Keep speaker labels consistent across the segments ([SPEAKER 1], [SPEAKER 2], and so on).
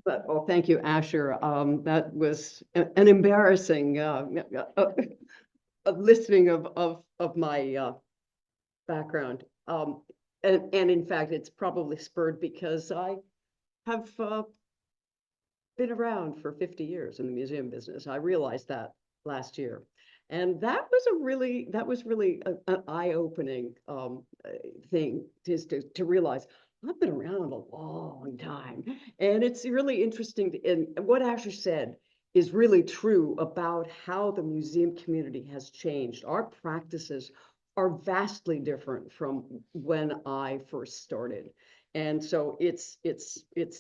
[SPEAKER 1] Well, thank you, Asher. That was an embarrassing a listening of my background. And in fact, it's probably spurred because I have been around for 50 years in the museum business. I realized that last year. And that was really an eye-opening thing just to realize I've been around a long time. And it's really interesting. And what Asher said is really true about how the museum community has changed. Our practices are vastly different from when I first started. And so it's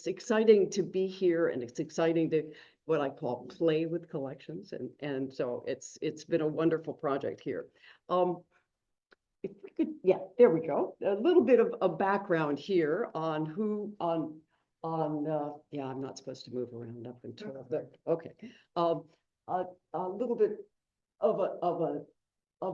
[SPEAKER 1] exciting to be here, and it's exciting to what I call play with collections. And so it's been a wonderful project here. If we could, yeah, there we go. A little bit of a background here on yeah, I'm not supposed to move around up until that. Okay. A little bit of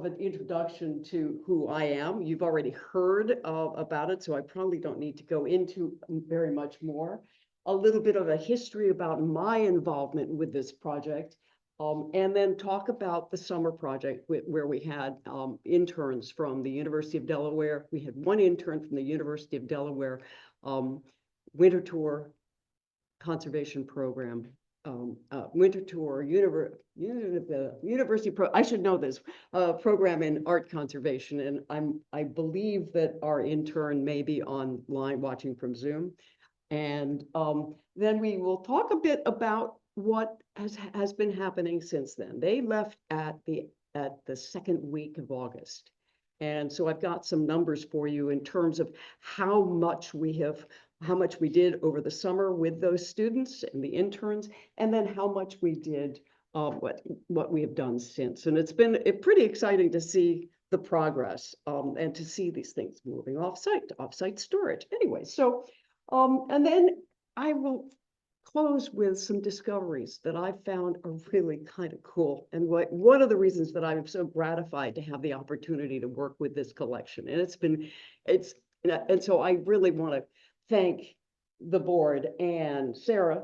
[SPEAKER 1] an introduction to who I am. You've already heard about it, so I probably don't need to go into very much more. A little bit of a history about my involvement with this project, and then talk about the summer project where we had interns from the University of Delaware. We had one intern from the University of Delaware winter tour conservation program. Winter tour, university I should know this program in art conservation, and I believe that our intern may be online watching from Zoom, and then we will talk a bit about what has been happening since then. They left at the second week of August, and so I've got some numbers for you in terms of how much we did over the summer with those students and the interns, and then how much we did, what we have done since. And it's been pretty exciting to see the progress and to see these things moving off-site storage. Anyway, so, and then I will close with some discoveries that I found are really kind of cool. And one of the reasons that I'm so gratified to have the opportunity to work with this collection. And and so I really want to thank the board and Sarah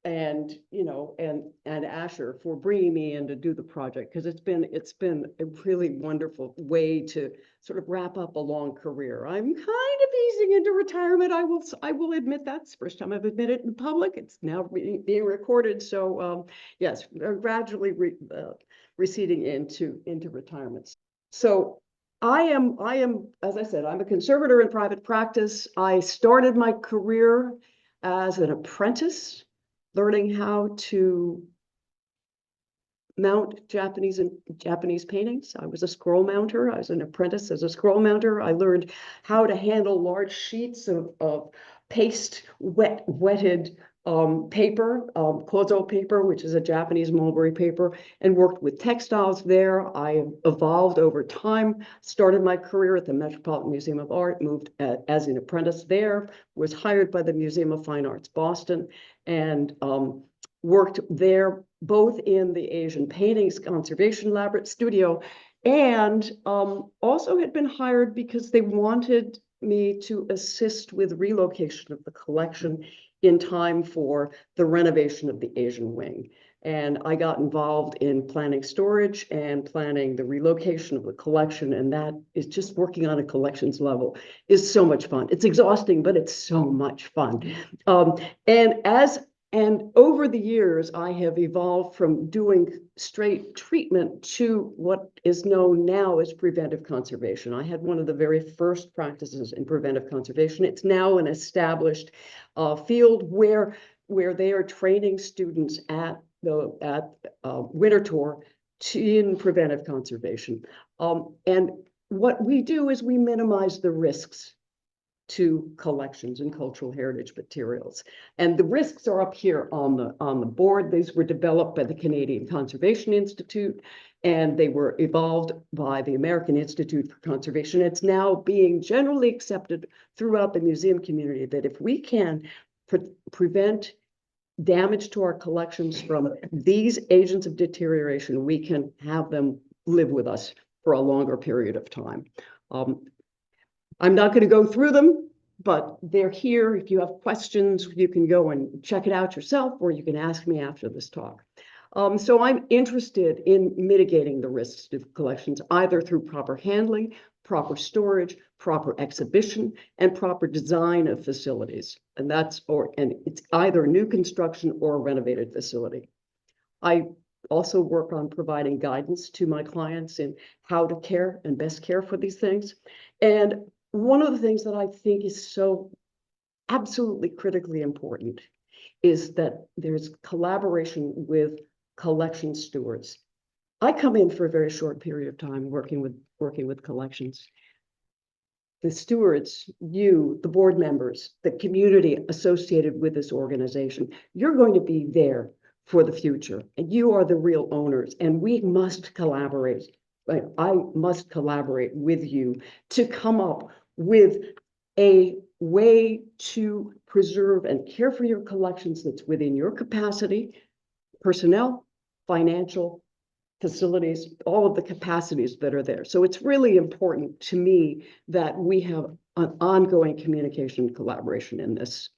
[SPEAKER 1] and and Asher for bringing me in to do the project, because it's been a really wonderful way to sort of wrap up a long career. I'm kind of easing into retirement. I will admit that's the first time I've admitted it in public. It's now being recorded, so yes, gradually receding into retirement. So I am, as I said, I'm a conservator in private practice. I started my career as an apprentice, learning how to mount Japanese paintings. I was a scroll mounter. I was an apprentice as a scroll mounter. I learned how to handle large sheets of paste wetted paper, kozo paper, which is a Japanese mulberry paper, and worked with textiles there. I evolved over time, started my career at the Metropolitan Museum of Art, moved as an apprentice there, was hired by the Museum of Fine Arts, Boston, and worked there both in the Asian Paintings Conservation Lab studio, and also had been hired because they wanted me to assist with relocation of the collection in time for the renovation of the Asian wing. And I got involved in planning storage and planning the relocation of the collection. And that is just working on a collections level is so much fun. It's exhausting, but it's so much fun. And over the years, I have evolved from doing straight treatment to what is known now as preventive conservation. I had one of the very first practices in preventive conservation. It's now an established field where they are training students at winter tour in preventive conservation. And what we do is we minimize the risks to collections and cultural heritage materials. And the risks are up here on the board. These were developed by the Canadian Conservation Institute, and they were evolved by the American Institute for Conservation. It's now being generally accepted throughout the museum community that if we can prevent damage to our collections from these agents of deterioration, we can have them live with us for a longer period of time. I'm not going to go through them. but they're here. If you have questions, you can go and check it out yourself, or you can ask me after this talk. So I'm interested in mitigating the risks to collections, either through proper handling, proper storage, proper exhibition, and proper design of facilities. And it's either new construction or a renovated facility. I also work on providing guidance to my clients in how to care and best care for these things. And one of the things that I think is so absolutely critically important is that there's collaboration with collection stewards. I come in for a very short period of time working with collections. The stewards, you, the board members, the community associated with this organization, you're going to be there for the future, and you are the real owners, and we must collaborate. Right? I must collaborate with you to come up with a way to preserve and care for your collections that's within your capacity, personnel, financial, facilities, all of the capacities that are there. So it's really important to me that we have an ongoing communication and collaboration in this.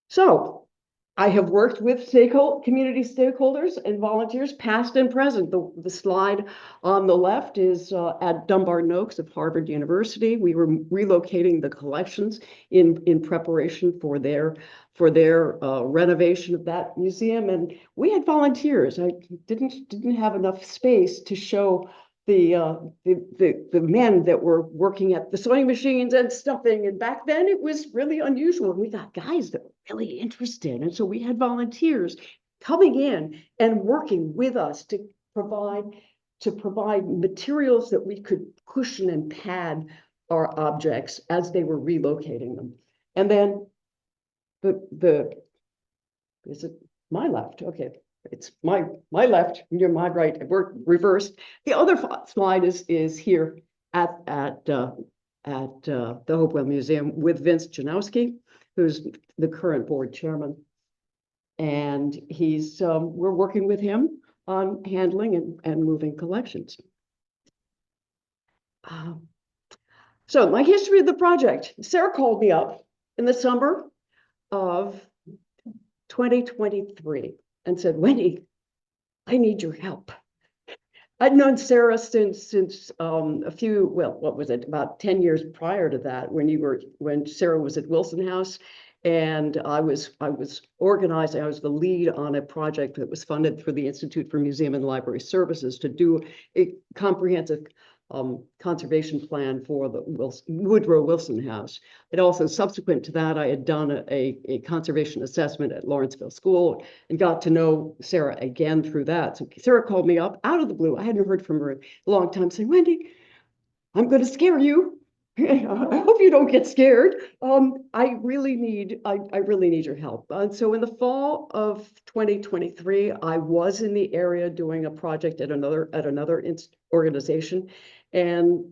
[SPEAKER 1] So I have worked with community stakeholders and volunteers, past and present. The slide on the left is at Dumbarton Oaks of Harvard University. We were relocating the collections in preparation for their renovation of that museum, and we had volunteers. I didn't have enough space to show the men that were working at the sewing machines and stuffing. And back then it was really unusual. We got guys that were really interested. And so we had volunteers coming in and working with us to provide materials that we could cushion and pad our objects as they were relocating them. And then is it my left? Okay. It's my left, you're my right, we're reversed. The other slide is here at the Hopewell Museum with Vince Janowski, who's the current board chairman. And we're working with him on handling and moving collections. So my history of the project. Sarah called me up in the summer of 2023. And said, Wendy, I need your help. I'd known Sarah since about 10 years prior to that, when Sarah was at Wilson House, and I was organizing. I was the lead on a project that was funded through the Institute for Museum and Library Services to do a comprehensive conservation plan for the Woodrow Wilson House. And also subsequent to that, I had done a conservation assessment at Lawrenceville School and got to know Sarah again through that. So Sarah called me up out of the blue. I hadn't heard from her in a long time, saying, Wendy, I'm going to scare you. I hope you don't get scared. I really need your help. And so in the fall of 2023, I was in the area doing a project at another organization, and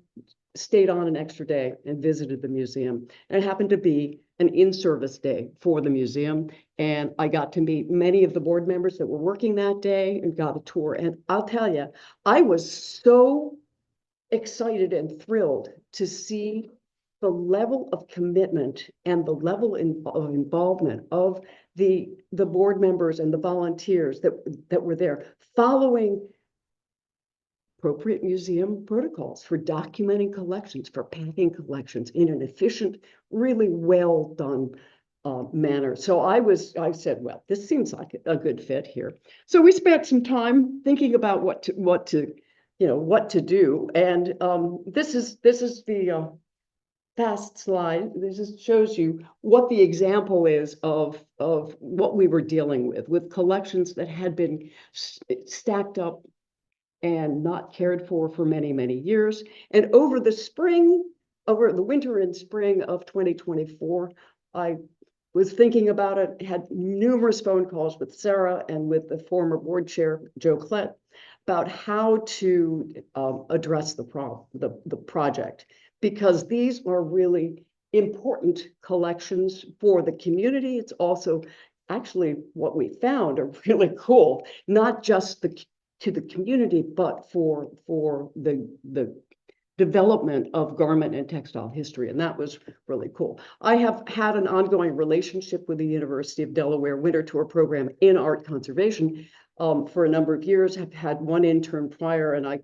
[SPEAKER 1] stayed on an extra day and visited the museum. And it happened to be an in-service day for the museum, and I got to meet many of the board members that were working that day and got a tour. And I'll tell you, I was so excited and thrilled to see the level of commitment and the level of involvement of the board members and the volunteers that were there, following appropriate museum protocols for documenting collections, for packing collections in an efficient, really well done manner. So I said, well, this seems like a good fit here. So we spent some time thinking about what to do. And this is the past slide. This just shows you what the example is of what we were dealing with collections that had been stacked up and not cared for many, many years. And over the winter and spring of 2024, I was thinking about it, had numerous phone calls with Sarah and with the former board chair, Joe Klett, about how to address the project, because these are really important collections for the community. It's also actually what we found are really cool, not just to the community, but for the development of garment and textile history, and that was really cool. I have had an ongoing relationship with the University of Delaware Winter Tour program in art conservation for a number of years. Have had one intern prior, and I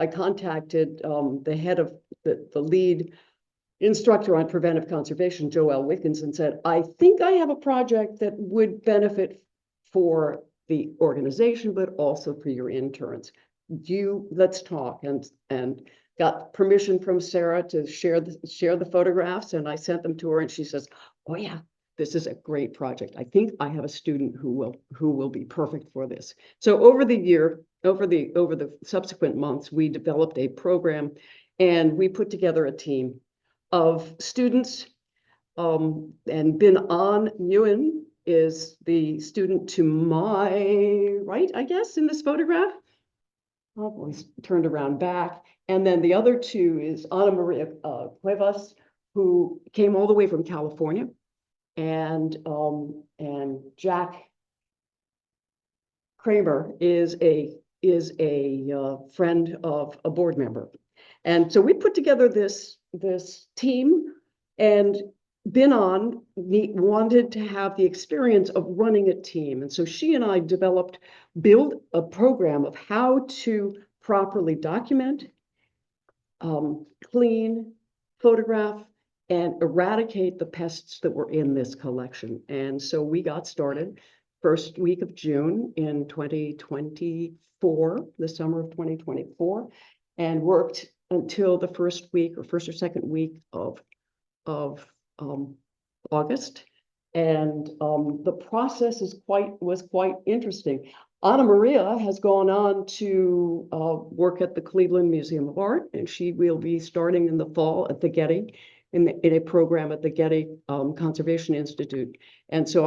[SPEAKER 1] contacted the head of the lead instructor on preventive conservation, Joelle Wickens, and said, I think I have a project that would benefit for the organization, but also for your interns. Let's talk, and got permission from Sarah to share the photographs, and I sent them to her, and she says, oh yeah, this is a great project. I think I have a student who will be perfect for this. So over the subsequent months, we developed a program, and we put together a team of students, and Bin-An Nguyen is the student to my right, I guess, in this photograph. Oh, he's turned around back. And then the other two is Ana Maria Cuevas, who came all the way from California, and Jack Kramer is a friend of a board member. And so we put together this team, and Bin-An wanted to have the experience of running a team. And so she and I built a program of how to properly document, clean, photograph, and eradicate the pests that were in this collection. And so we got started first week of June in 2024, the summer of 2024, and worked until the first or second week of August. And the process was quite interesting. Ana Maria has gone on to work at the Cleveland Museum of Art, and she will be starting in the fall at the Getty, in a program at the Getty Conservation Institute. And so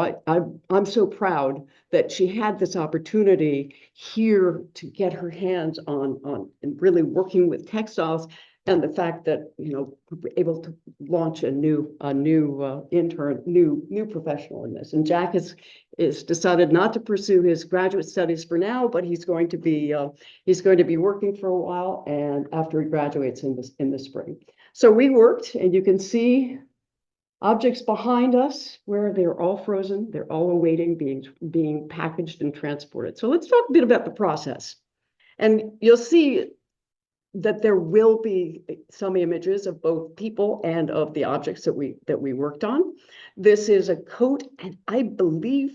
[SPEAKER 1] I'm so proud that she had this opportunity here to get her hands on and really working with textiles, and the fact that, you know, we're able to launch a new intern, new professional in this. And Jack is decided not to pursue his graduate studies for now, but he's going to be working for a while, and after he graduates in the spring. So we worked, and you can see objects behind us where they're all frozen. They're all awaiting being packaged and transported. So let's talk a bit about the process. And you'll see that there will be some images of both people and of the objects that we worked on. This is a coat, and I believe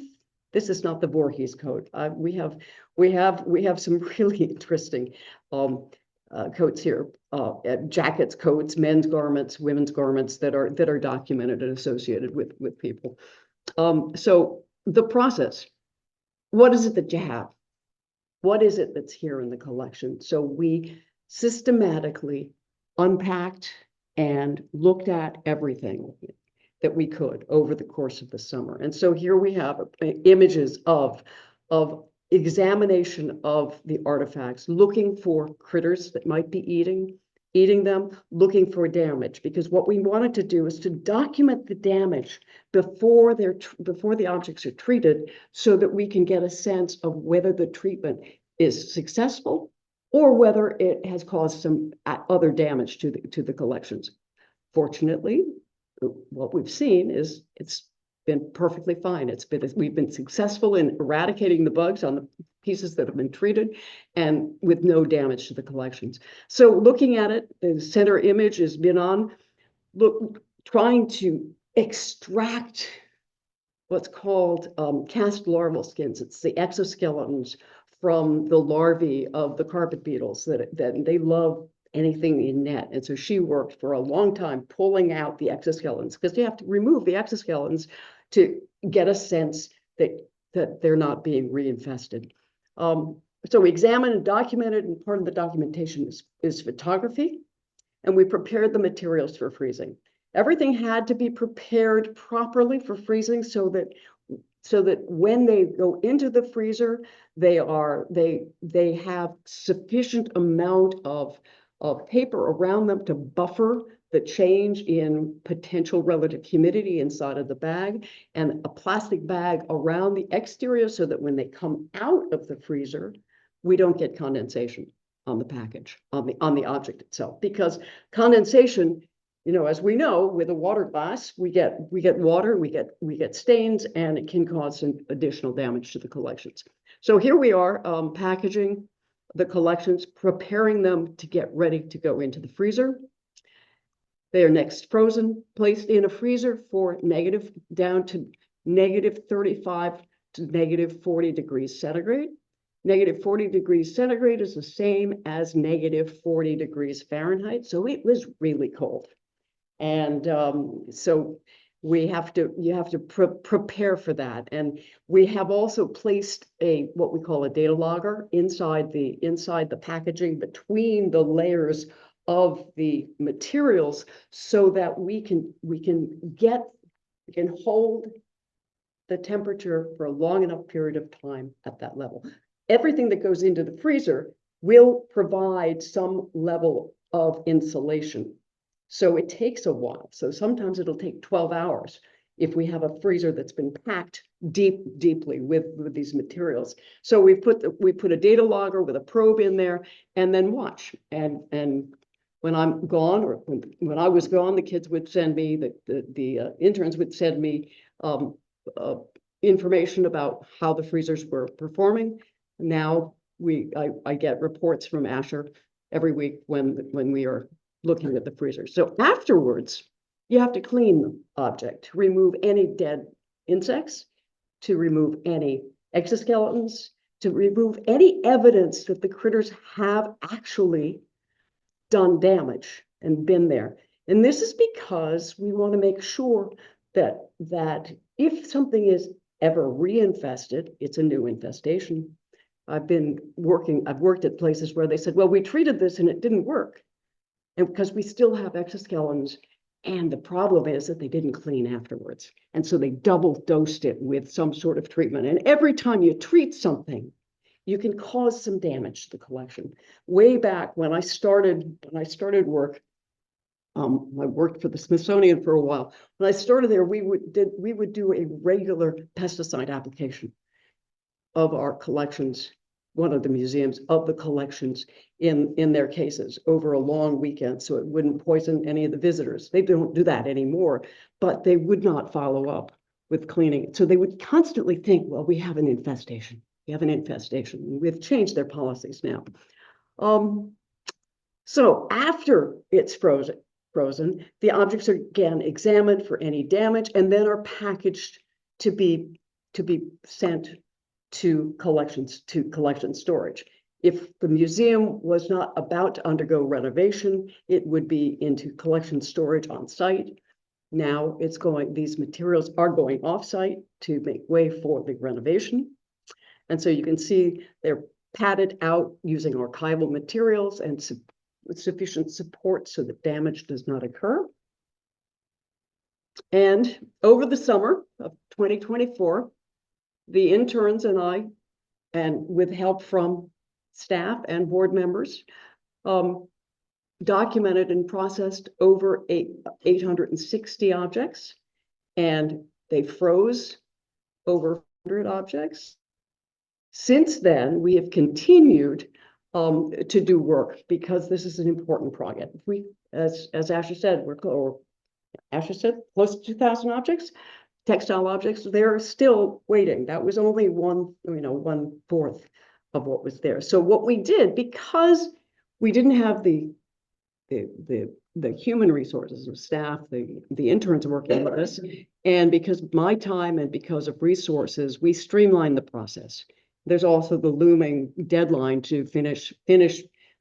[SPEAKER 1] this is not the Voorhees coat. We have some really interesting coats here, jackets, coats, men's garments, women's garments that are documented and associated with people. So the process, what is it that you have? What is it that's here in the collection? So we systematically unpacked and looked at everything that we could over the course of the summer. And so here we have images of examination of the artifacts, looking for critters that might be eating them, looking for damage, because what we wanted to do is to document the damage before the objects are treated, so that we can get a sense of whether the treatment is successful or whether it has caused some other damage to the collections. Fortunately, what we've seen is it's been perfectly fine. We've been successful in eradicating the bugs on the pieces that have been treated, and with no damage to the collections. So looking at it, the center image has been on trying to extract what's called cast larval skins. It's the exoskeletons from the larvae of the carpet beetles that they love anything in net. And so she worked for a long time pulling out the exoskeletons, because you have to remove the exoskeletons to get a sense that they're not being reinfested. So we examined and documented, and part of the documentation is photography, and we prepared the materials for freezing. Everything had to be prepared properly for freezing, so that when they go into the freezer, they have sufficient amount of paper around them to buffer the change in potential relative humidity inside of the bag, and a plastic bag around the exterior, so that when they come out of the freezer, we don't get condensation. on the package, on the object itself, because condensation, as we know, with a water glass, we get water, we get stains, and it can cause some additional damage to the collections. So here we are, packaging the collections, preparing them to get ready to go into the freezer. They are next frozen, placed in a freezer for down to -35 to -40 degrees centigrade. -40 degrees centigrade is the same as -40 degrees Fahrenheit. So it was really cold. And so you have to prepare for that. And we have also placed what we call a data logger inside the packaging between the layers of the materials, so that we can hold the temperature for a long enough period of time at that level. Everything that goes into the freezer will provide some level of insulation. So it takes a while. So sometimes it'll take 12 hours if we have a freezer that's been packed deeply with these materials. So we put a data logger with a probe in there, and then watch. And when I'm gone, or when I was gone, the kids would send me, the interns would send me information about how the freezers were performing. Now I get reports from Asher every week when we are looking at the freezer. So afterwards, you have to clean the object, to remove any dead insects, to remove any exoskeletons, to remove any evidence that the critters have actually done damage and been there. And this is because we want to make sure that if something is ever reinfested, it's a new infestation. I've worked at places where they said, well, we treated this and it didn't work. And because we still have exoskeletons, and the problem is that they didn't clean afterwards. And so they double dosed it with some sort of treatment. And every time you treat something, you can cause some damage to the collection. Way back when I started work, I worked for the Smithsonian for a while. When I started there, we would do a regular pesticide application of our collections, one of the museums of the collections in their cases over a long weekend, so it wouldn't poison any of the visitors. They don't do that anymore, but they would not follow up with cleaning it. So they would constantly think, well, we have an infestation. We have an infestation. We've changed their policies now. So after it's frozen, the objects are again examined for any damage, and then are packaged to be sent to collection storage. If the museum was not about to undergo renovation, it would be into collection storage on site. Now these materials are going off site to make way for the renovation. And so you can see they're padded out using archival materials and with sufficient support so that damage does not occur. And over the summer of 2024, the interns and I, and with help from staff and board members, documented and processed over 860 objects, and they froze over 100 objects. Since then, we have continued to do work, because this is an important project. As Asher said, close to 2,000 objects. Textile objects, they're still waiting. That was only 1/4 of what was there. So what we did, because we didn't have the human resources of staff, the interns working with us, and because of my time and because of resources, we streamlined the process. There's also the looming deadline to finish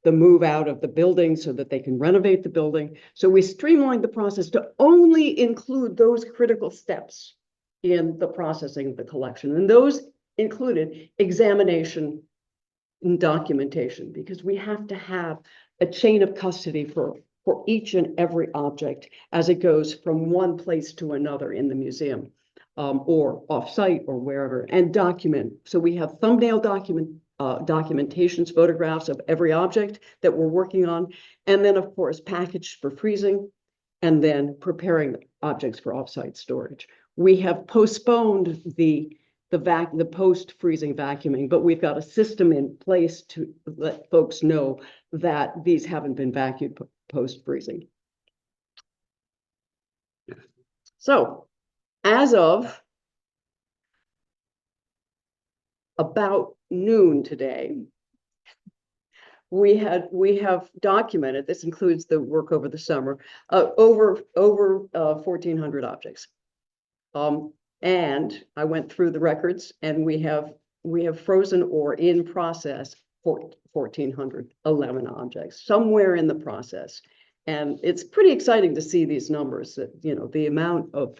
[SPEAKER 1] the move out of the building so that they can renovate the building. So we streamlined the process to only include those critical steps in the processing of the collection. And those included examination and documentation, because we have to have a chain of custody for each and every object as it goes from one place to another in the museum, or off-site or wherever, and document. So we have thumbnail documentations, photographs of every object that we're working on, and then of course packaged for freezing, and then preparing objects for off-site storage. We have postponed the the post-freezing vacuuming, but we've got a system in place to let folks know that these haven't been vacuumed post-freezing. So as of about noon today, we have documented, this includes the work over the summer, over 1,400 objects. And I went through the records, and we have frozen or in process for 1,411 objects, somewhere in the process. And it's pretty exciting to see these numbers, that, you know, the amount of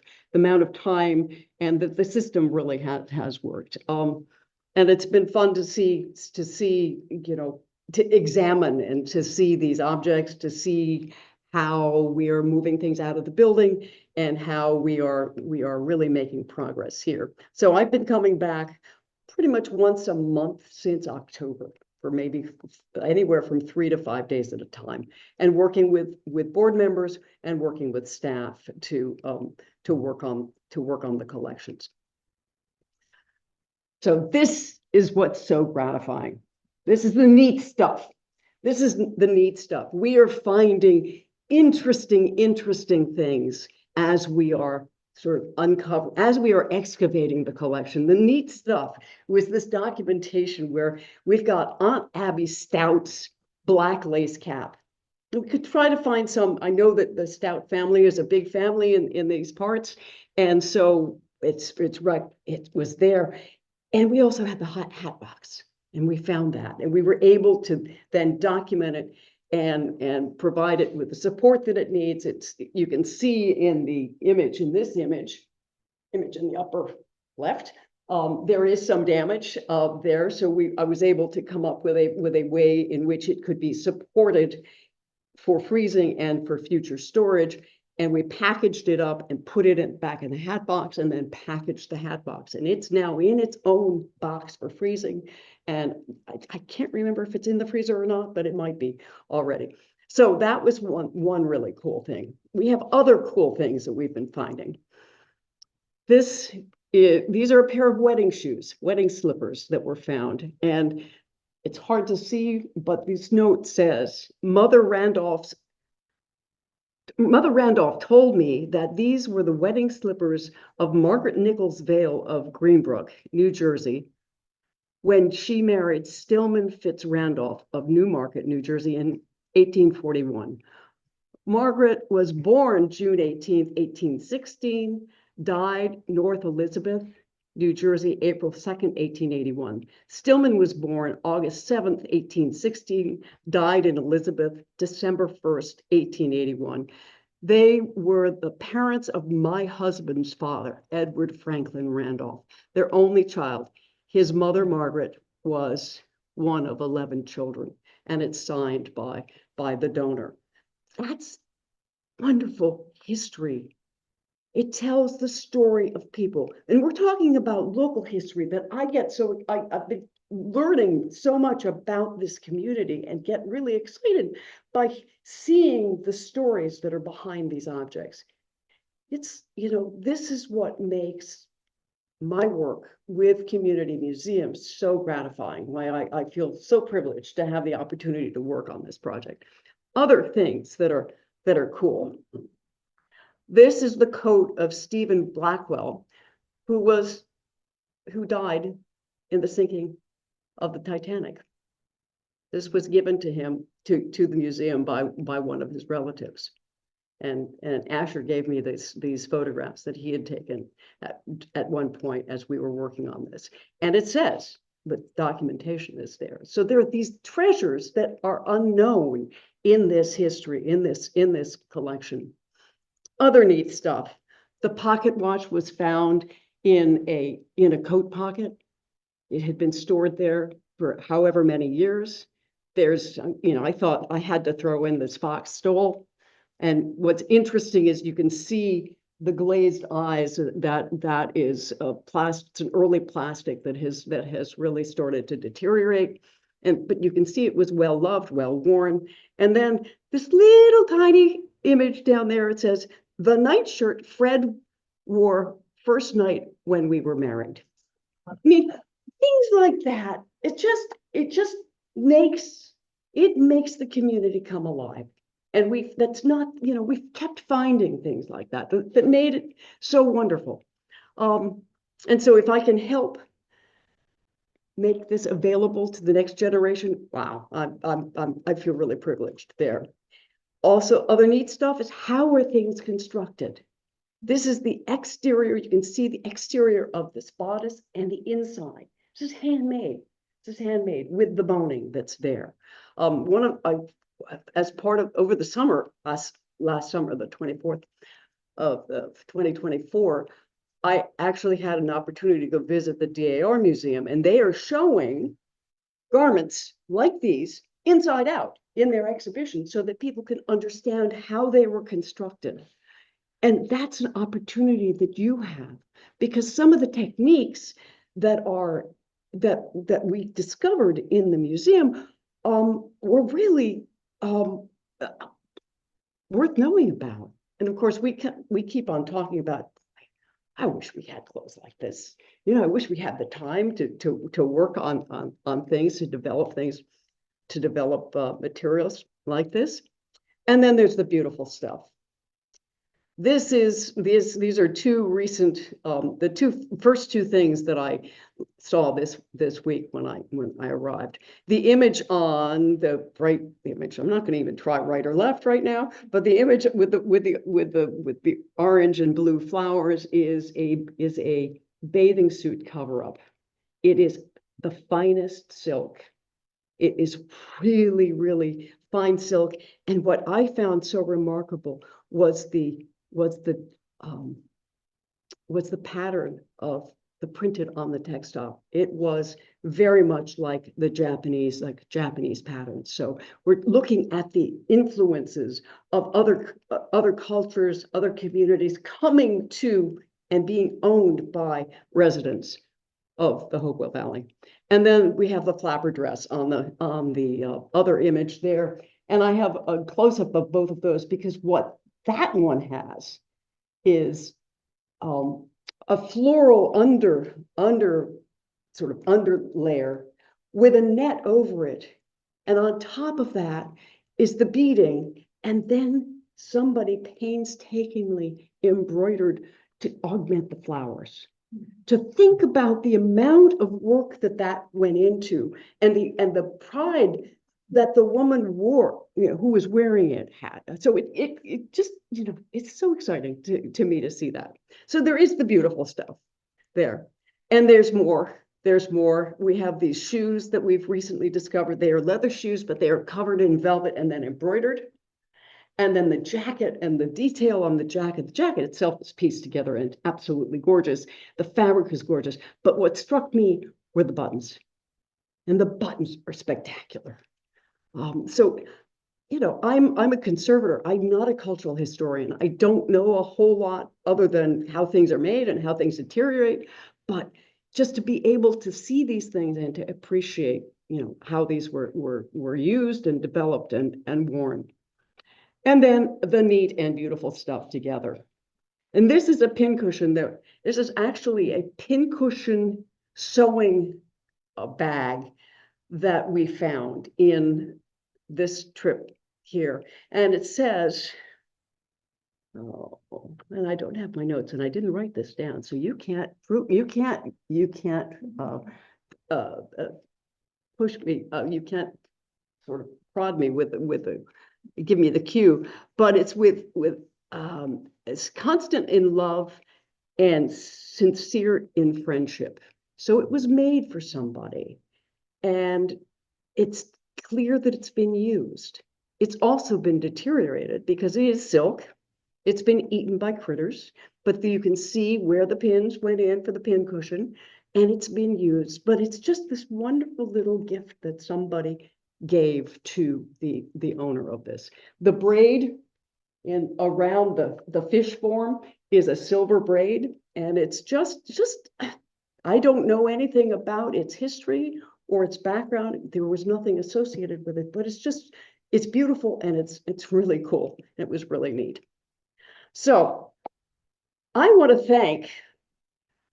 [SPEAKER 1] time, and that the system really has worked. And it's been fun to see, you know, to examine and to see these objects, to see how we are moving things out of the building and how we are really making progress here. So I've been coming back pretty much once a month since October, for maybe anywhere from 3 to 5 days at a time, and working with board members and working with staff to work on the collections. So this is what's so gratifying. This is the neat stuff. This is the neat stuff. We are finding interesting things as we are as we are excavating the collection. The neat stuff was this documentation where we've got Aunt Abby Stout's black lace cap. We could try to find some. I know that the Stout family is a big family in these parts, and so it's right. It was there, and we also had the hat box, and we found that, and we were able to then document it and provide it with the support that it needs. You can see in the image, in this image in the upper left, there is some damage there. So I was able to come up with a way in which it could be supported for freezing and for future storage. And we packaged it up and put it back in the hat box, and then packaged the hat box. And it's now in its own box for freezing. And I can't remember if it's in the freezer or not, but it might be already. So that was one really cool thing. We have other cool things that we've been finding. These are a pair of wedding shoes, wedding slippers that were found. And it's hard to see, but this note says, Mother Randolph told me that these were the wedding slippers of Margaret Nichols Vale of Greenbrook, New Jersey, when she married Stillman Fitz Randolph of Newmarket, New Jersey in 1841. Margaret was born June 18, 1816, died North Elizabeth, New Jersey, April 2nd, 1881. Stillman was born August 7th, 1816, died in Elizabeth, December 1st, 1881. They were the parents of my husband's father, Edward Franklin Randolph, their only child. His mother, Margaret, was one of 11 children, and it's signed by the donor. That's wonderful history. It tells the story of people. And we're talking about local history, but I've been learning so much about this community and get really excited by seeing the stories that are behind these objects. It's, you know, this is what makes my work with community museums so gratifying, why I feel so privileged to have the opportunity to work on this project. Other things that are cool. This is the coat of Stephen Blackwell, who died in the sinking of the Titanic. This was given to him, to the museum by one of his relatives. And Asher gave me these photographs that he had taken at one point as we were working on this. And it says, the documentation is there. So there are these treasures that are unknown in this history, in this collection. Other neat stuff. The pocket watch was found in a coat pocket. It had been stored there for however many years. There's, you know, I thought I had to throw in this fox stole. And what's interesting is you can see the glazed eyes. That is it's an early plastic that has really started to deteriorate. But you can see it was well loved, well worn. And then this little tiny image down there, it says, the nightshirt Fred wore first night when we were married. I mean, things like that, it just makes, it makes the community come alive. And that's not, we've kept finding things like that made it so wonderful. And so if I can help make this available to the next generation, wow, I feel really privileged there. Also, other neat stuff is, how are things constructed? This is the exterior. You can see the exterior of this bodice and the inside. This is handmade. This is handmade with the boning that's there. As part of, over the summer, last summer, the 24th of 2024, I actually had an opportunity to go visit the DAR Museum, and they are showing garments like these inside out in their exhibition so that people can understand how they were constructed. And that's an opportunity that you have, because some of the techniques that we discovered in the museum were really worth knowing about. And of course, we keep on talking about, I wish we had clothes like this. I wish we had the time to work on things, to develop things, to develop materials like this. And then there's the beautiful stuff. These are two recent, the first two things that I saw this week when I arrived. The image on the right image, I'm not going to even try right or left right now, but the image with the orange and blue flowers is a bathing suit cover-up. It is the finest silk. It is really, really fine silk. And what I found so remarkable was the pattern of the printed on the textile. It was very much like the Japanese patterns. So we're looking at the influences of other cultures, other communities coming to and being owned by residents of the Hopewell Valley. And then we have the flapper dress on the other image there. And I have a close-up of both of those, because what that one has is a floral under layer with a net over it. And on top of that is the beading. And then somebody painstakingly embroidered to augment the flowers. To think about the amount of work that went into, and the pride that the woman wore, who was wearing it, had. So it just, it's so exciting to me to see that. So there is the beautiful stuff there. And there's more. There's more. We have these shoes that we've recently discovered. They are leather shoes, but they are covered in velvet and then embroidered. And then the jacket and the detail on the jacket itself is pieced together and absolutely gorgeous. The fabric is gorgeous. But what struck me were the buttons. And the buttons are spectacular. So, I'm a conservator. I'm not a cultural historian. I don't know a whole lot other than how things are made and how things deteriorate. But just to be able to see these things and to appreciate, how these were used and developed and worn. And then the neat and beautiful stuff together. And this is a pincushion there. This is actually a pincushion sewing bag that we found in this trip here. And it says, and I don't have my notes, and I didn't write this down, so you can't push me. You can't sort of prod me with give me the cue, but it's it's constant in love and sincere in friendship. So it was made for somebody, and it's clear that it's been used. It's also been deteriorated because it is silk. It's been eaten by critters, but you can see where the pins went in for the pin cushion, and it's been used. But it's just this wonderful little gift that somebody gave to the owner of this. The braid around the fish form is a silver braid, and it's just I don't know anything about its history or its background. There was nothing associated with it, but it's beautiful, and it's really cool. It was really neat. So I want to thank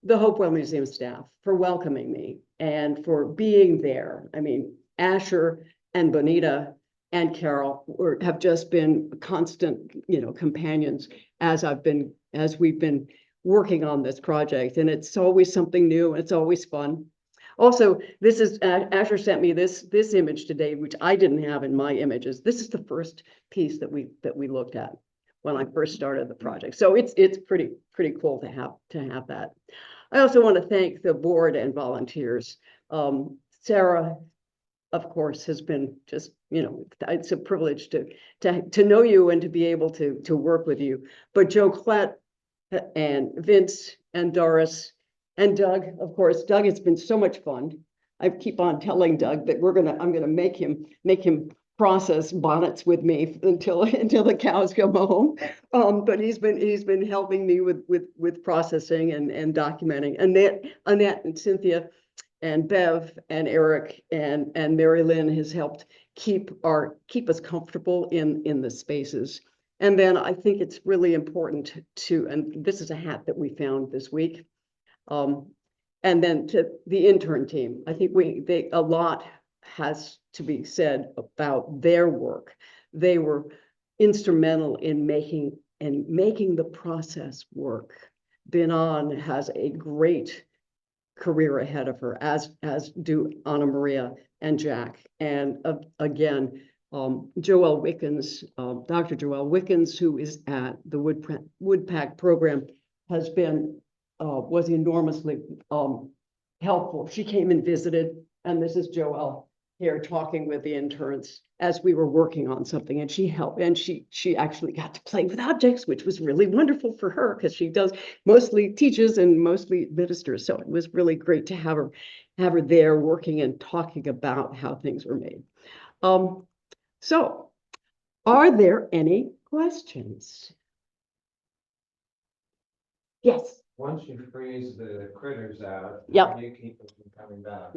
[SPEAKER 1] the Hopewell Museum staff for welcoming me and for being there. I mean, Asher and Bonita and Carol have just been constant, companions as we've been working on this project, and it's always something new. And it's always fun. Also, this is Asher sent me this image today, which I didn't have in my images. This is the first piece that we looked at when I first started the project. So it's pretty cool to have that. I also want to thank the board and volunteers. Sarah, of course, has been just, it's a privilege to know you and to be able to work with you. But Joe Klett and Vince and Doris and Doug, of course. Doug, it's been so much fun. I keep on telling Doug that I'm gonna make him process bonnets with me until the cows come home. But he's been helping me with processing and documenting. Annette and Cynthia and Bev and Eric and Mary Lynn has helped keep us comfortable in the spaces. And then I think it's really important and this is a hat that we found this week. And then to the intern team, I think a lot has to be said about their work. They were instrumental in making the process work. Binan has a great career ahead of her, as do Anna Maria and Jack. And again, Joelle Wickens, Dr. Joelle Wickens, who is at the Woodpack program, was enormously helpful. She came and visited, and this is Joelle here talking with the interns as we were working on something, and she helped, and she actually got to play with objects, which was really wonderful for her because she mostly teaches and mostly administers. So it was really great to have her there working and talking about how things were made. So are there any questions? Yes.
[SPEAKER 2] Once you freeze the critters out,
[SPEAKER 1] Yep.
[SPEAKER 2] how do you keep them from coming back?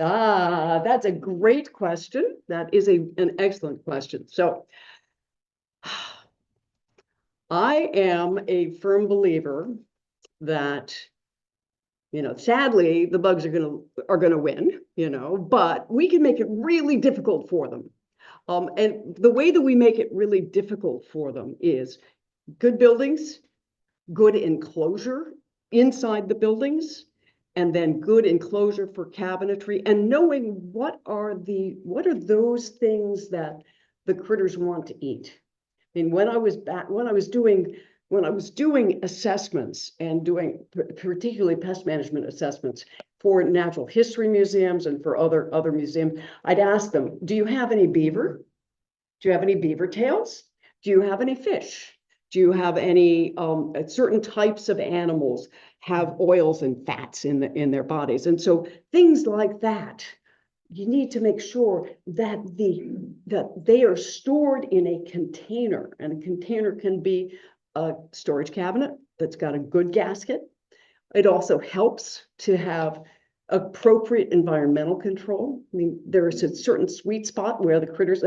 [SPEAKER 1] That's a great question. That is an excellent question. So I am a firm believer that, sadly, the bugs are gonna win, but we can make it really difficult for them. And the way that we make it really difficult for them is good buildings, good enclosure inside the buildings, and then good enclosure for cabinetry, and knowing what are those things that the critters want to eat. I mean, when I was doing assessments and doing particularly pest management assessments for natural history museums and for other museums, I'd ask them, do you have any beaver? Do you have any beaver tails? Do you have any fish? Do you have any certain types of animals have oils and fats in their bodies? And so things like that, you need to make sure that they are stored in a container, and a container can be a storage cabinet that's got a good gasket. It also helps to have appropriate environmental control. I mean, there is a certain sweet spot where the critters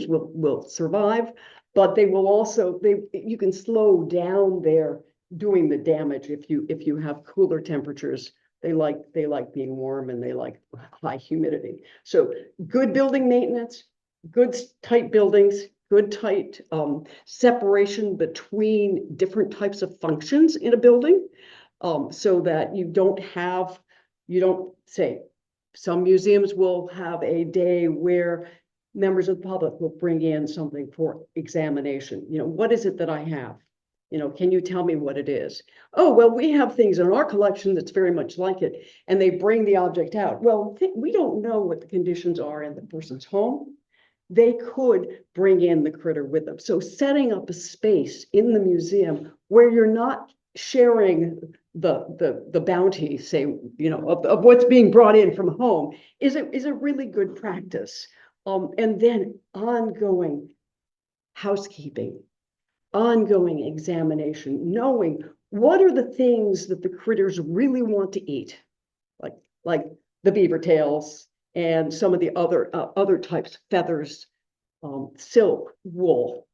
[SPEAKER 1] will survive, but they will also, you can slow down their doing the damage if you have cooler temperatures. They like being warm, and they like high humidity. So good building maintenance, good tight buildings, good tight separation between different types of functions in a building, so that you don't say, some museums will have a day where members of the public will bring in something for examination. What is it that I have? Can you tell me what it is? Oh, well, we have things in our collection that's very much like it. And they bring the object out. Well, we don't know what the conditions are in the person's home. They could bring in the critter with them. So setting up a space in the museum where you're not sharing the bounty, say, of what's being brought in from home is a really good practice. And then ongoing housekeeping, ongoing examination, knowing what are the things that the critters really want to eat, like the beaver tails and some of the other types, feathers, silk, wool.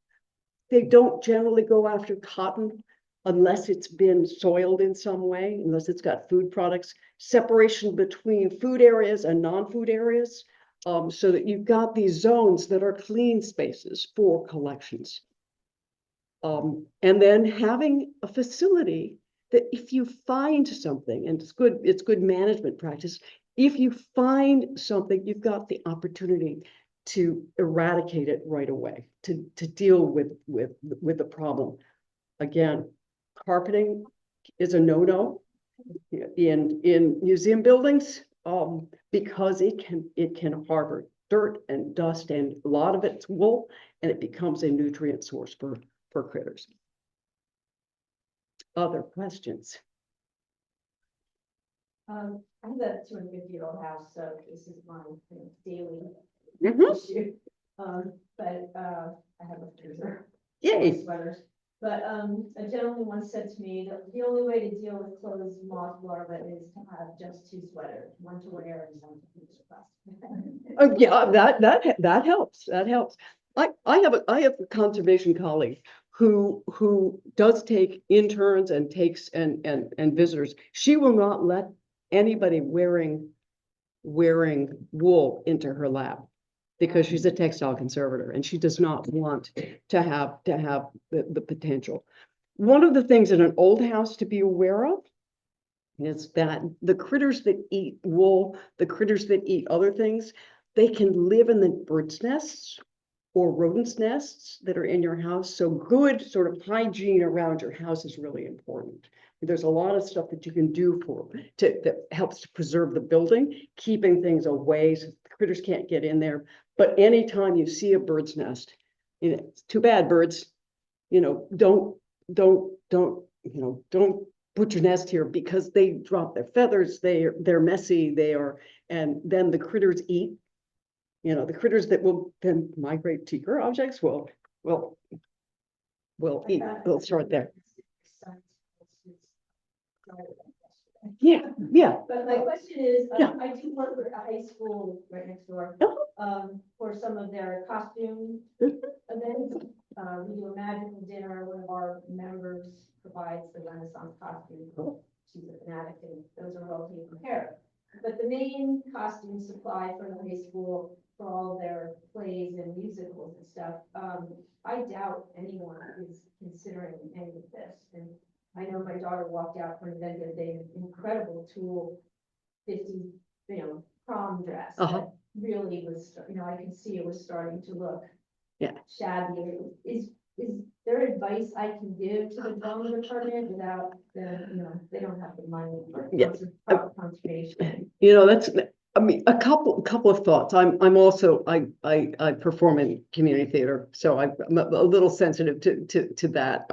[SPEAKER 1] They don't generally go after cotton. unless it's been soiled in some way, unless it's got food products, separation between food areas and non-food areas, so that you've got these zones that are clean spaces for collections. And then having a facility that if you find something, and it's good management practice, if you find something, you've got the opportunity to eradicate it right away, to deal with the problem. Again, carpeting is a no-no in museum buildings, because it can harbor dirt and dust, and a lot of it's wool, and it becomes a nutrient source for critters. Other questions?
[SPEAKER 3] I have a 250-year-old house, so this is my daily
[SPEAKER 1] Mhm.
[SPEAKER 3] issue. But I have a freezer.
[SPEAKER 1] Yay.
[SPEAKER 3] Sweaters. But a gentleman once said to me that the only way to deal with clothes moth larvae is to have just 2 sweaters, one to wear and one to use.
[SPEAKER 1] Oh, yeah, that helps. That helps. I have a conservation colleague who does take interns and takes and visitors. She will not let anybody wearing wool into her lab because she's a textile conservator and she does not want to have the potential. One of the things in an old house to be aware of is that the critters that eat wool, the critters that eat other things, they can live in the birds' nests or rodents' nests that are in your house. So good sort of hygiene around your house is really important. There's a lot of stuff that you can do that helps to preserve the building, keeping things away so the critters can't get in there. But anytime you see a bird's nest, it's too bad, birds, don't put your nest here because they drop their feathers, they're messy, and then the critters eat. The critters that will then migrate to your objects will eat. We'll start there. Yeah.
[SPEAKER 3] But my question is,
[SPEAKER 1] Yeah.
[SPEAKER 3] I do work at a high school right next door, for some of their costume events. We do a magical dinner. One of our members provides the Renaissance costume. She's a fanatic, and those are well taken care of. But the main costume supply for the high school for all their plays and musicals and stuff, I doubt anyone is considering any of this. And I know my daughter walked out from an event that they had an incredible tulle 50, prom dress that really was, I can see it was starting to look shabby. Is there advice I can give to the development department without they don't have the money for proper conservation?
[SPEAKER 1] That's, a couple of thoughts. I'm also, I perform in community theater, so I'm a little sensitive to that.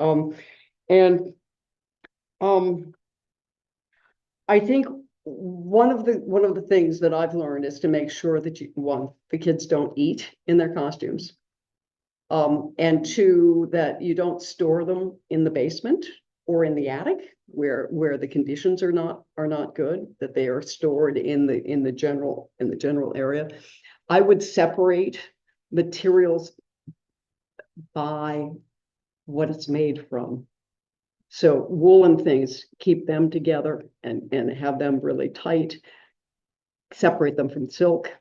[SPEAKER 1] I think one of the things that I've learned is to make sure that the kids don't eat in their costumes. And 2, that you don't store them in the basement or in the attic where the conditions are not good, that they are stored in the general area. I would separate materials by what it's made from. So woolen things, keep them together and have them really tight, separate them from silk,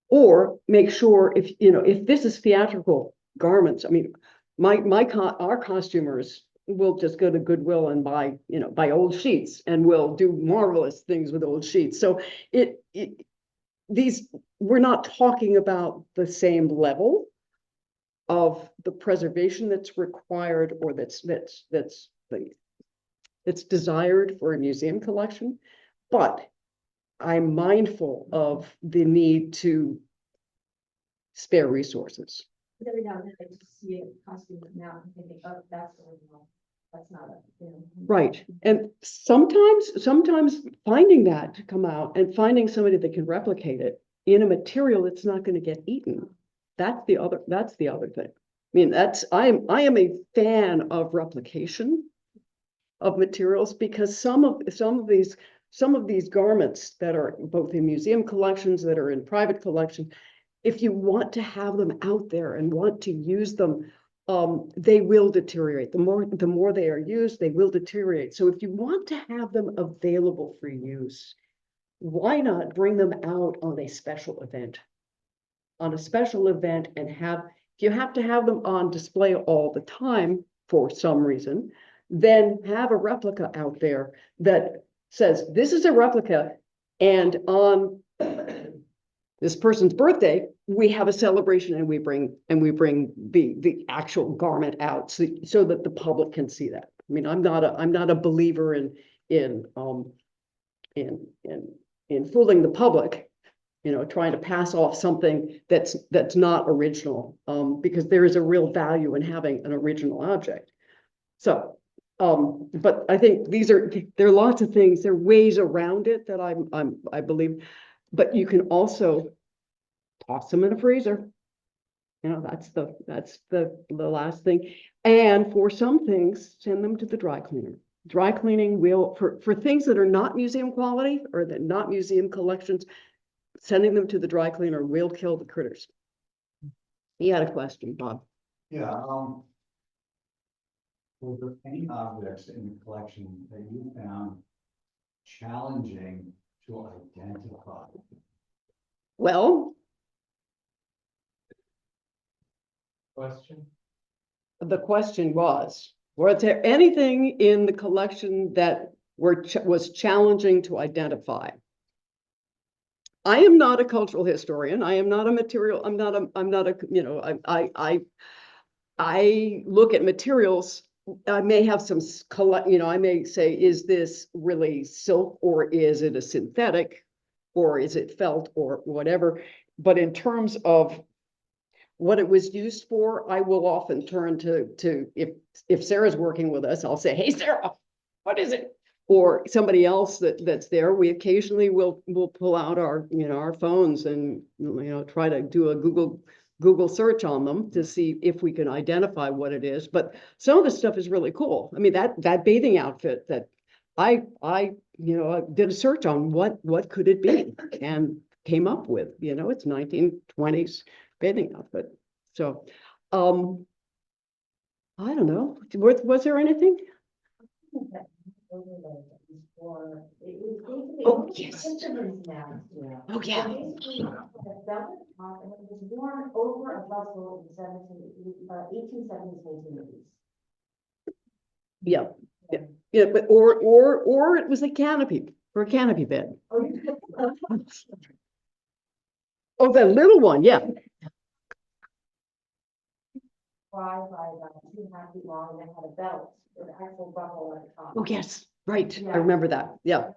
[SPEAKER 1] or make sure if this is theatrical garments, our costumers will just go to Goodwill and buy old sheets, and will do marvelous things with old sheets. So we're not talking about the same level of the preservation that's required or that's desired for a museum collection, but I'm mindful of the need to spare resources.
[SPEAKER 3] Every now and then I just see a costume now and thinking, oh, that's not a
[SPEAKER 1] Right. And sometimes finding that to come out and finding somebody that can replicate it in a material that's not going to get eaten. That's the other thing. I am a fan of replication of materials, because some of these garments that are both in museum collections, that are in private collections, if you want to have them out there and want to use them they will deteriorate. The more they are used, they will deteriorate. So if you want to have them available for use, why not bring them out on a special event? On a special event and if you have to have them on display all the time for some reason, then have a replica out there that says, this is a replica, and on this person's birthday, we have a celebration and we bring the actual garment out so that the public can see that. I mean, I'm not a believer in fooling the public, trying to pass off something that's not original, because there is a real value in having an original object. So, but I think there are lots of things, there are ways around it that I believe, but you can also toss them in a freezer. That's the last thing. And for some things, send them to the dry cleaner. Dry cleaning will, for things that are not museum quality or that not museum collections, sending them to the dry cleaner will kill the critters. You had a question, Bob.
[SPEAKER 4] Yeah, were there any objects in the collection that you found challenging to identify?
[SPEAKER 1] Well,
[SPEAKER 2] Question?
[SPEAKER 1] the question was there anything in the collection that was challenging to identify? I am not a cultural historian. I am not a material. I'm not a, I look at materials. I may have some I may say, is this really silk or is it a synthetic or is it felt or whatever? But in terms of what it was used for, I will often turn to if Sarah's working with us, I'll say, hey, Sarah, what is it? Or somebody else that's there. We occasionally will pull out our phones and try to do a Google search on them to see if we can identify what it is. But some of the stuff is really cool. I mean, that bathing outfit that I did a search on what could it be and came up with, it's 1920s bathing outfit. So I don't know. Was there anything? Oh, yes. Oh, yeah.
[SPEAKER 3] And it was worn over a bustle in 1870s, 1980s.
[SPEAKER 1] Yeah. Yeah, but or it was a canopy for a canopy bed. Oh, the little one, yeah.
[SPEAKER 3] By about 2.5 feet long, and it had a belt with an actual buckle at the top.
[SPEAKER 1] Oh, yes, right.
[SPEAKER 3] Yeah.
[SPEAKER 1] I remember that. Yeah.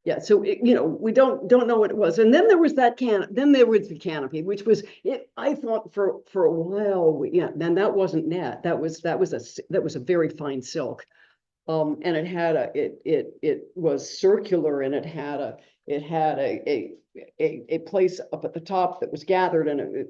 [SPEAKER 1] Yeah. So, we don't know what it was. And then there was then there was the canopy, which was it. I thought for a while, then that wasn't net. That was a very fine silk. And it had it was circular and it had a place up at the top that was gathered, and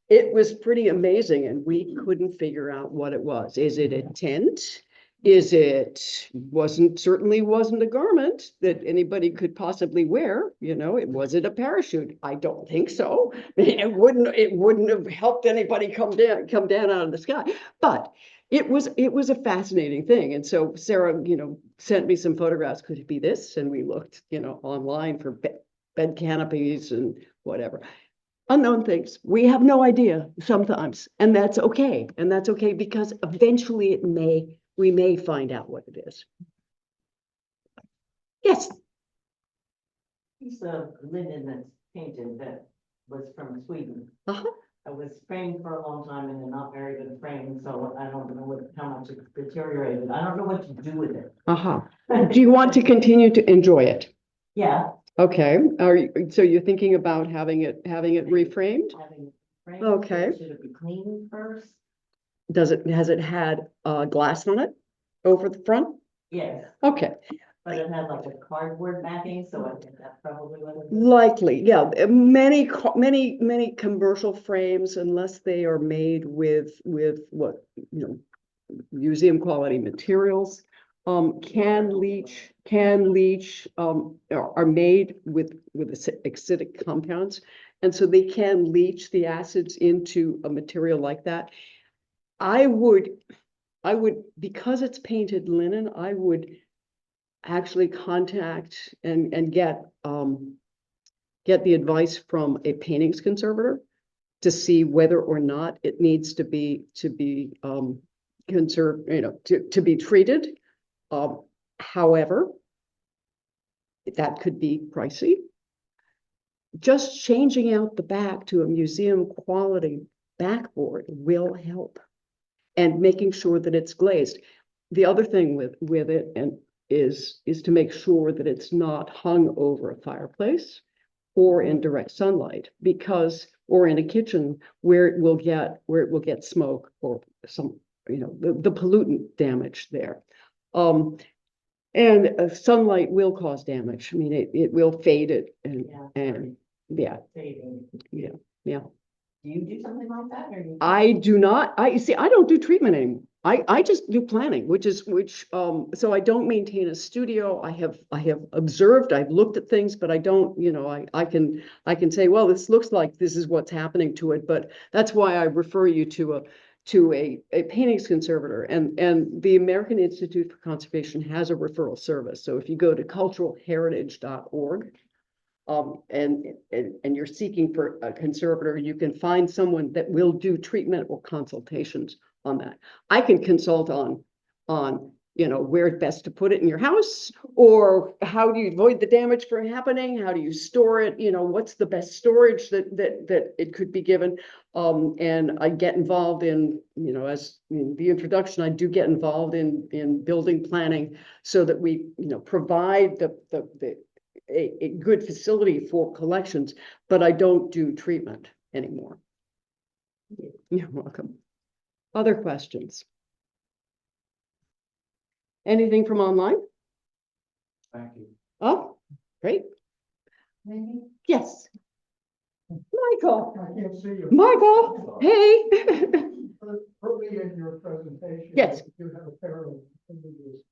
[SPEAKER 1] it was pretty amazing, and we couldn't figure out what it was. Is it a tent? Certainly wasn't a garment that anybody could possibly wear. Was it a parachute? I don't think so. It wouldn't have helped anybody come down out of the sky. But it was a fascinating thing. And so Sarah, sent me some photographs. Could it be this? And we looked, online for bed canopies and whatever. Unknown things. We have no idea sometimes, and that's okay. And that's okay because eventually we may find out what it is. Yes.
[SPEAKER 5] Piece of linen that's painted that was from Sweden.
[SPEAKER 1] Uh-huh.
[SPEAKER 5] It was framed for a long time and they're not very good frame, so I don't know how much it deteriorated. I don't know what to do with it.
[SPEAKER 1] Uh-huh. Do you want to continue to enjoy it?
[SPEAKER 5] Yeah.
[SPEAKER 1] Okay. So you're thinking about having it reframed?
[SPEAKER 5] Having it framed.
[SPEAKER 1] Okay.
[SPEAKER 5] Should it be cleaned first?
[SPEAKER 1] Has it had glass on it over the front?
[SPEAKER 5] Yes,
[SPEAKER 1] Okay.
[SPEAKER 5] but it had like a cardboard backing, so I think that's probably what it is.
[SPEAKER 1] Likely, yeah. Many commercial frames, unless they are made with what, museum quality materials, can leach, are made with acidic compounds. And so they can leach the acids into a material like that. I would, because it's painted linen, I would actually contact and get the advice from a paintings conservator to see whether or not it needs to be conserved, to be treated. However, that could be pricey. Just changing out the back to a museum quality backboard will help, and making sure that it's glazed. The other thing with it is to make sure that it's not hung over a fireplace or in direct sunlight, or in a kitchen where it will get smoke or some, the pollutant damage there. And sunlight will cause damage. I mean, it will fade it and yeah,
[SPEAKER 5] Fading.
[SPEAKER 1] yeah.
[SPEAKER 5] Do you do something like that, or you?
[SPEAKER 1] I do not, I don't do treatment anymore. I just do planning, so I don't maintain a studio. I have observed, I've looked at things, but I don't, I can say, well, this looks like this is what's happening to it, but that's why I refer you to a paintings conservator, and the American Institute for Conservation has a referral service. So if you go to culturalheritage.org, and you're seeking for a conservator, you can find someone that will do treatment or consultations on that. I can consult on where it's best to put it in your house, or how do you avoid the damage from happening? How do you store it? What's the best storage that it could be given? And I get involved in, as in the introduction, I do get involved in building planning so that we, provide a good facility for collections, but I don't do treatment anymore. You're welcome. Other questions? Anything from online?
[SPEAKER 4] Thank you.
[SPEAKER 1] Oh, great.
[SPEAKER 3] Wendy?
[SPEAKER 1] Yes. Michael,
[SPEAKER 2] I can't see you.
[SPEAKER 1] Michael, hey.
[SPEAKER 2] Early in your presentation.
[SPEAKER 1] Yes.
[SPEAKER 2] You had a pair of images,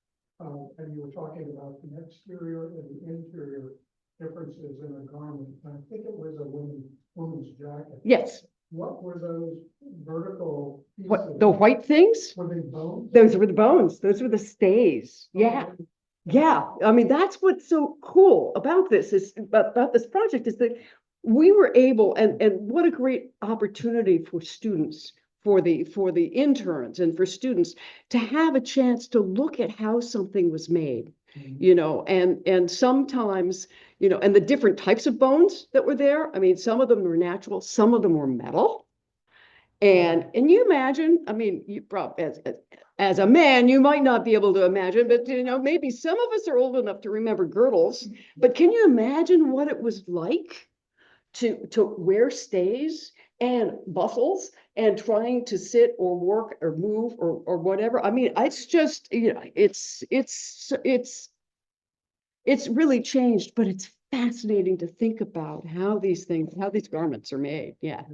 [SPEAKER 2] and you were talking about the exterior and the interior differences in a garment. I think it was a woman's jacket.
[SPEAKER 1] Yes.
[SPEAKER 2] What were those vertical pieces?
[SPEAKER 1] What, the white things?
[SPEAKER 2] Were they bones?
[SPEAKER 1] Those were the bones. Those were the stays. Yeah. Yeah. I mean, that's what's so cool about this about this project is that we were able, and what a great opportunity for students, for the interns and for students to have a chance to look at how something was made, and sometimes, and the different types of bones that were there. I mean, some of them were natural, some of them were metal. And you imagine, I mean, you probably, as a man, you might not be able to imagine, but maybe some of us are old enough to remember girdles, but can you imagine what it was like to wear stays and bustles and trying to sit or work or move or whatever? I mean, it's just, it's really changed, but it's fascinating to think about how these garments are made. Yeah.